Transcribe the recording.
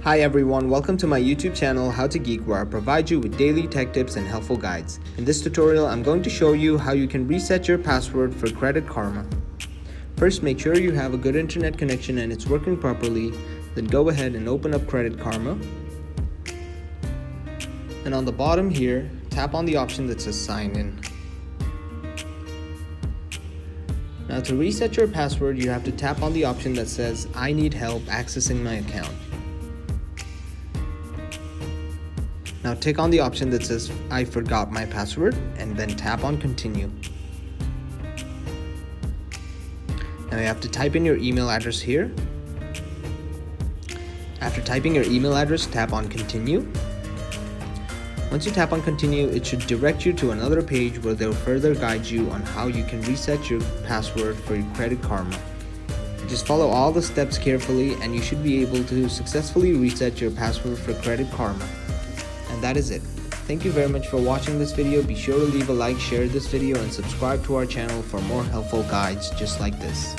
Hi everyone, welcome to my YouTube channel How to Geek, where I provide you with daily tech tips and helpful guides. In this tutorial, I'm going to show you how you can reset your password for Credit Karma. First, make sure you have a good internet connection and it's working properly. Then go ahead and open up Credit Karma. And on the bottom here, tap on the option that says Sign In. Now to reset your password, you have to tap on the option that says I need help accessing my account. Now tick on the option that says I forgot my password and then tap on Continue. Now you have to type in your email address here. After typing your email address, tap on Continue. Once you tap on Continue, it should direct you to another page where they'll further guide you on how you can reset your password for your Credit Karma. Just follow all the steps carefully and you should be able to successfully reset your password for Credit Karma. And that is it. Thank you very much for watching this video. Be sure to leave a like, share this video, and subscribe to our channel for more helpful guides just like this.